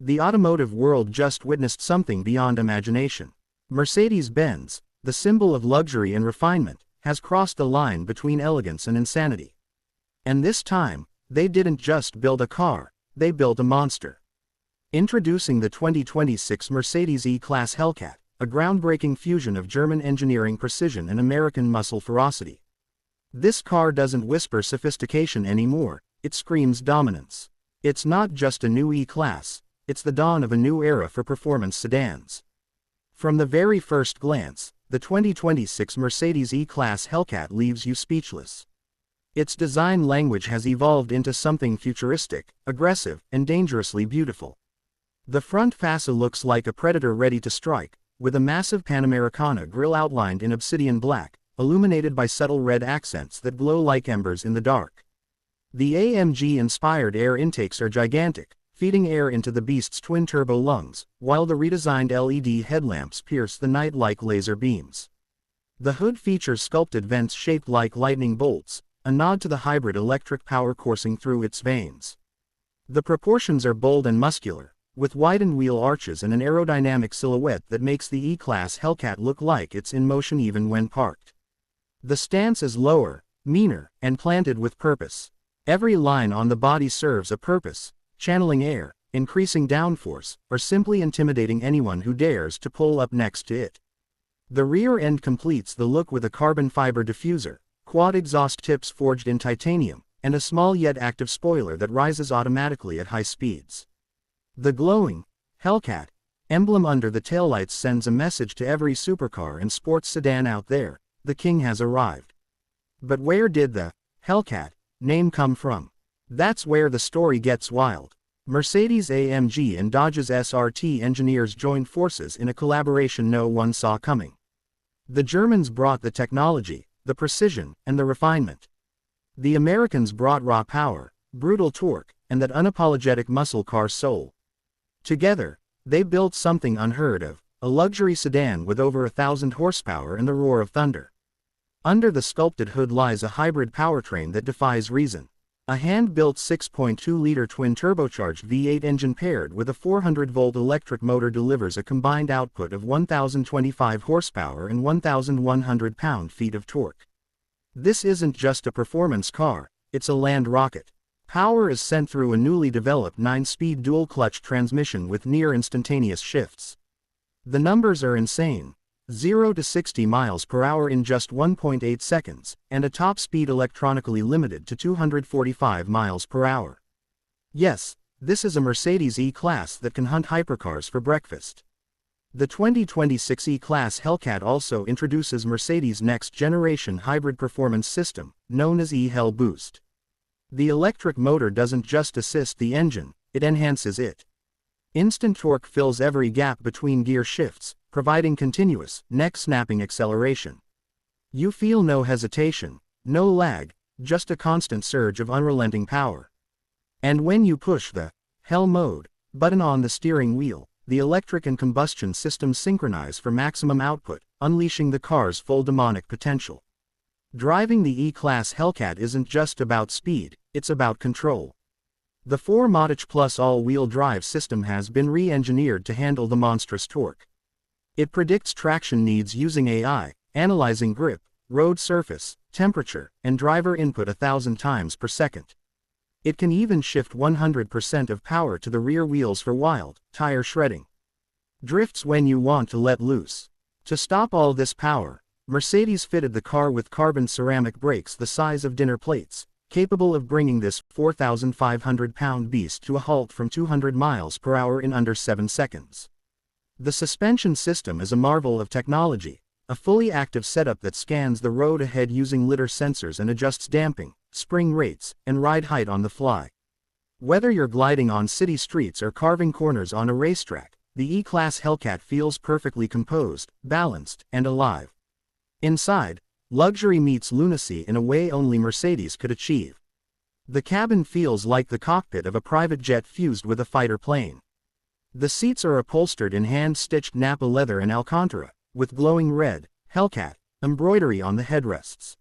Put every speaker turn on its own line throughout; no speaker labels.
The automotive world just witnessed something beyond imagination. Mercedes-Benz, the symbol of luxury and refinement, has crossed the line between elegance and insanity. And this time, they didn't just build a car, they built a monster. Introducing the 2026 Mercedes E-Class Hellcat, a groundbreaking fusion of German engineering precision and American muscle ferocity. This car doesn't whisper sophistication anymore, it screams dominance. It's not just a new E-Class, it's the dawn of a new era for performance sedans. From the very first glance, the 2026 Mercedes E-Class Hellcat leaves you speechless. Its design language has evolved into something futuristic, aggressive, and dangerously beautiful. The front fascia looks like a predator ready to strike, with a massive Panamericana grille outlined in obsidian black, illuminated by subtle red accents that glow like embers in the dark. The AMG-inspired air intakes are gigantic, feeding air into the beast's twin-turbo lungs, while the redesigned LED headlamps pierce the night like laser beams. The hood features sculpted vents shaped like lightning bolts, a nod to the hybrid electric power coursing through its veins. The proportions are bold and muscular, with widened wheel arches and an aerodynamic silhouette that makes the E-Class Hellcat look like it's in motion even when parked. The stance is lower, meaner, and planted with purpose. Every line on the body serves a purpose, channeling air, increasing downforce, or simply intimidating anyone who dares to pull up next to it. The rear end completes the look with a carbon fiber diffuser, quad exhaust tips forged in titanium, and a small yet active spoiler that rises automatically at high speeds. The glowing Hellcat emblem under the taillights sends a message to every supercar and sports sedan out there: the king has arrived. But where did the Hellcat name come from? That's where the story gets wild. Mercedes-AMG and Dodge's SRT engineers joined forces in a collaboration no one saw coming. The Germans brought the technology, the precision, and the refinement. The Americans brought raw power, brutal torque, and that unapologetic muscle car soul. Together, they built something unheard of, a luxury sedan with over 1,000 horsepower and the roar of thunder. Under the sculpted hood lies a hybrid powertrain that defies reason. A hand-built 6.2-liter twin-turbocharged V8 engine paired with a 400-volt electric motor delivers a combined output of 1,025 horsepower and 1,100 pound-feet of torque. This isn't just a performance car, it's a land rocket. Power is sent through a newly developed 9-speed dual-clutch transmission with near-instantaneous shifts. The numbers are insane. 0 to 60 miles per hour in just 1.8 seconds, and a top speed electronically limited to 245 miles per hour. Yes, this is a Mercedes E-Class that can hunt hypercars for breakfast. The 2026 E-Class Hellcat also introduces Mercedes' next-generation hybrid performance system, known as E-Hell Boost. The electric motor doesn't just assist the engine, it enhances it. Instant torque fills every gap between gear shifts, providing continuous, neck-snapping acceleration. You feel no hesitation, no lag, just a constant surge of unrelenting power. And when you push the Hell mode button on the steering wheel, the electric and combustion systems synchronize for maximum output, unleashing the car's full demonic potential. Driving the E-Class Hellcat isn't just about speed, it's about control. The 4MATIC Plus all-wheel drive system has been re-engineered to handle the monstrous torque. It predicts traction needs using AI, analyzing grip, road surface, temperature, and driver input 1,000 times per second. It can even shift 100% of power to the rear wheels for wild, tire shredding. Drifts when you want to let loose. To stop all this power, Mercedes fitted the car with carbon ceramic brakes the size of dinner plates, capable of bringing this 4,500-pound beast to a halt from 200 miles per hour in under 7 seconds. The suspension system is a marvel of technology, a fully active setup that scans the road ahead using lidar sensors and adjusts damping, spring rates, and ride height on the fly. Whether you're gliding on city streets or carving corners on a racetrack, the E-Class Hellcat feels perfectly composed, balanced, and alive. Inside, luxury meets lunacy in a way only Mercedes could achieve. The cabin feels like the cockpit of a private jet fused with a fighter plane. The seats are upholstered in hand-stitched Napa leather and Alcantara, with glowing red, Hellcat embroidery on the headrests.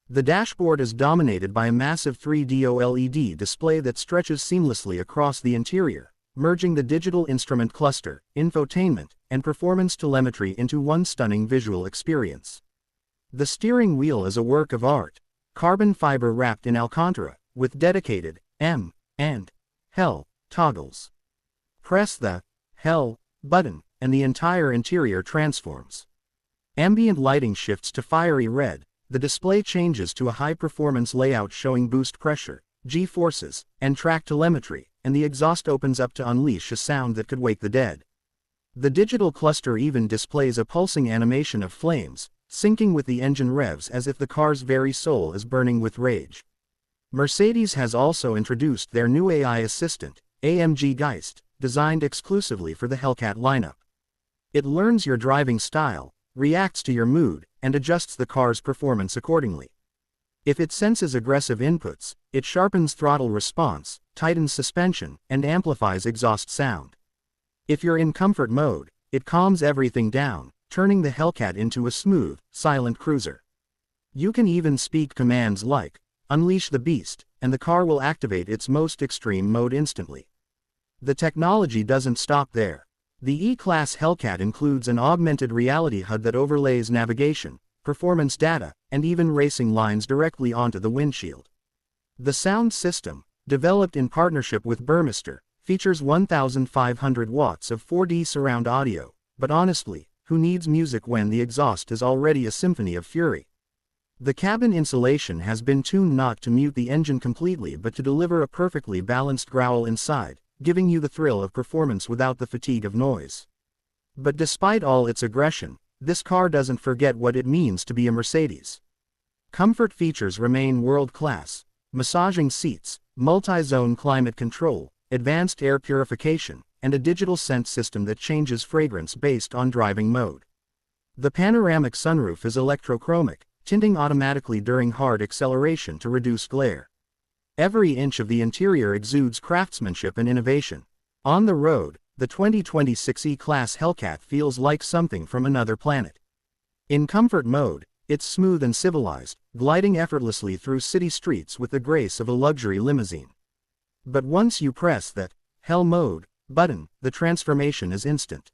The dashboard is dominated by a massive 3D OLED display that stretches seamlessly across the interior, merging the digital instrument cluster, infotainment, and performance telemetry into one stunning visual experience. The steering wheel is a work of art, carbon fiber wrapped in Alcantara, with dedicated M and L toggles. Press the L button, and the entire interior transforms. Ambient lighting shifts to fiery red, the display changes to a high-performance layout showing boost pressure, G-forces, and track telemetry, and the exhaust opens up to unleash a sound that could wake the dead. The digital cluster even displays a pulsing animation of flames, syncing with the engine revs as if the car's very soul is burning with rage. Mercedes has also introduced their new AI assistant, AMG Geist, designed exclusively for the Hellcat lineup. It learns your driving style, reacts to your mood, and adjusts the car's performance accordingly. If it senses aggressive inputs, it sharpens throttle response, tightens suspension, and amplifies exhaust sound. If you're in comfort mode, it calms everything down, turning the Hellcat into a smooth, silent cruiser. You can even speak commands like, "Unleash the beast," and the car will activate its most extreme mode instantly. The technology doesn't stop there. The E-Class Hellcat includes an augmented reality HUD that overlays navigation, performance data, and even racing lines directly onto the windshield. The sound system, developed in partnership with Burmester, features 1,500 watts of 4D surround audio, but honestly, who needs music when the exhaust is already a symphony of fury? The cabin insulation has been tuned not to mute the engine completely but to deliver a perfectly balanced growl inside, giving you the thrill of performance without the fatigue of noise. But despite all its aggression, this car doesn't forget what it means to be a Mercedes. Comfort features remain world-class: massaging seats, multi-zone climate control, advanced air purification, and a digital scent system that changes fragrance based on driving mode. The panoramic sunroof is electrochromic, tinting automatically during hard acceleration to reduce glare. Every inch of the interior exudes craftsmanship and innovation. On the road, the 2026 E-Class Hellcat feels like something from another planet. In comfort mode, it's smooth and civilized, gliding effortlessly through city streets with the grace of a luxury limousine. But once you press that Hell mode button, the transformation is instant.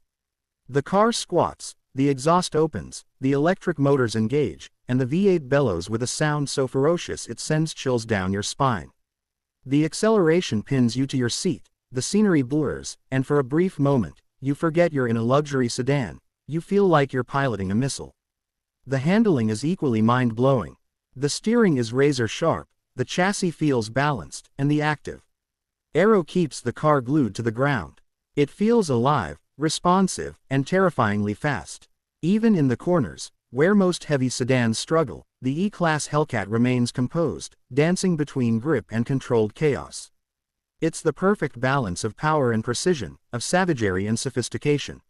The car squats, the exhaust opens, the electric motors engage, and the V8 bellows with a sound so ferocious it sends chills down your spine. The acceleration pins you to your seat, the scenery blurs, and for a brief moment, you forget you're in a luxury sedan. You feel like you're piloting a missile. The handling is equally mind-blowing. The steering is razor-sharp, the chassis feels balanced, and the active aero keeps the car glued to the ground. It feels alive, responsive, and terrifyingly fast. Even in the corners, where most heavy sedans struggle, the E-Class Hellcat remains composed, dancing between grip and controlled chaos. It's the perfect balance of power and precision, of savagery and sophistication.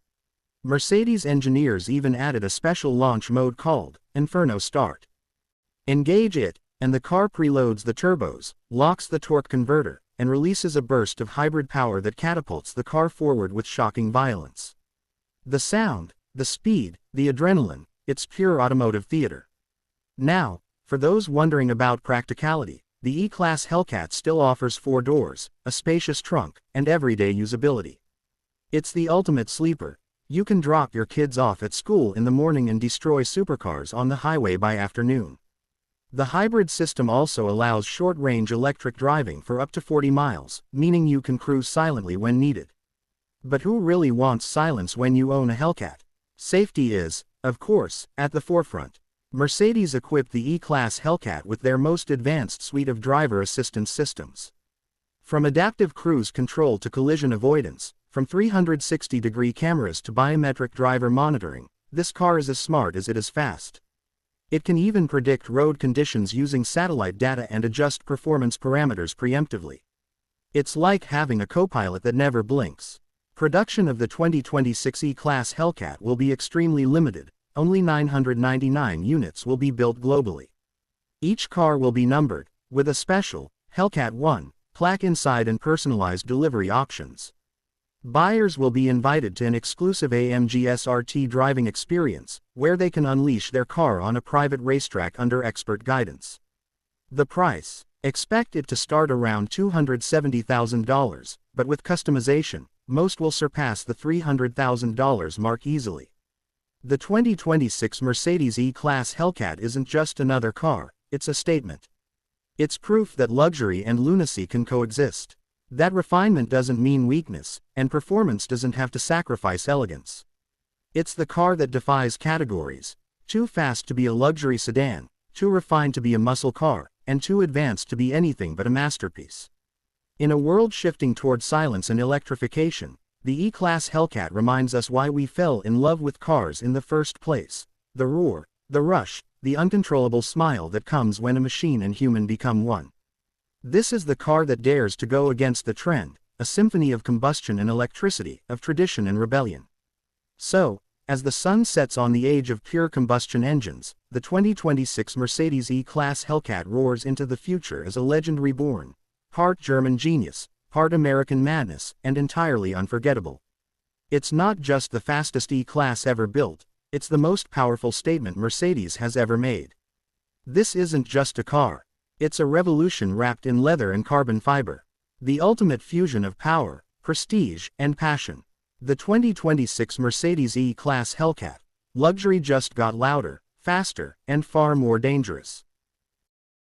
Mercedes engineers even added a special launch mode called Inferno Start. Engage it, and the car preloads the turbos, locks the torque converter, and releases a burst of hybrid power that catapults the car forward with shocking violence. The sound, the speed, the adrenaline, it's pure automotive theater. Now, for those wondering about practicality, the E-Class Hellcat still offers 4 doors, a spacious trunk, and everyday usability. It's the ultimate sleeper. You can drop your kids off at school in the morning and destroy supercars on the highway by afternoon. The hybrid system also allows short-range electric driving for up to 40 miles, meaning you can cruise silently when needed. But who really wants silence when you own a Hellcat? Safety is, of course, at the forefront. Mercedes equipped the E-Class Hellcat with their most advanced suite of driver assistance systems. From adaptive cruise control to collision avoidance, from 360-degree cameras to biometric driver monitoring, this car is as smart as it is fast. It can even predict road conditions using satellite data and adjust performance parameters preemptively. It's like having a co-pilot that never blinks. Production of the 2026 E-Class Hellcat will be extremely limited. Only 999 units will be built globally. Each car will be numbered, with a special Hellcat 1 plaque inside and personalized delivery options. Buyers will be invited to an exclusive AMG SRT driving experience, where they can unleash their car on a private racetrack under expert guidance. The price: expect it to start around $270,000, but with customization, most will surpass the $300,000 mark easily. The 2026 Mercedes E-Class Hellcat isn't just another car, it's a statement. It's proof that luxury and lunacy can coexist. That refinement doesn't mean weakness, and performance doesn't have to sacrifice elegance. It's the car that defies categories: too fast to be a luxury sedan, too refined to be a muscle car, and too advanced to be anything but a masterpiece. In a world shifting toward silence and electrification, the E-Class Hellcat reminds us why we fell in love with cars in the first place: the roar, the rush, the uncontrollable smile that comes when a machine and human become one. This is the car that dares to go against the trend, a symphony of combustion and electricity, of tradition and rebellion. So, as the sun sets on the age of pure combustion engines, the 2026 Mercedes E-Class Hellcat roars into the future as a legend reborn, part German genius, part American madness, and entirely unforgettable. It's not just the fastest E-Class ever built, it's the most powerful statement Mercedes has ever made. This isn't just a car. It's a revolution wrapped in leather and carbon fiber. The ultimate fusion of power, prestige, and passion. The 2026 Mercedes E-Class Hellcat. Luxury just got louder, faster, and far more dangerous.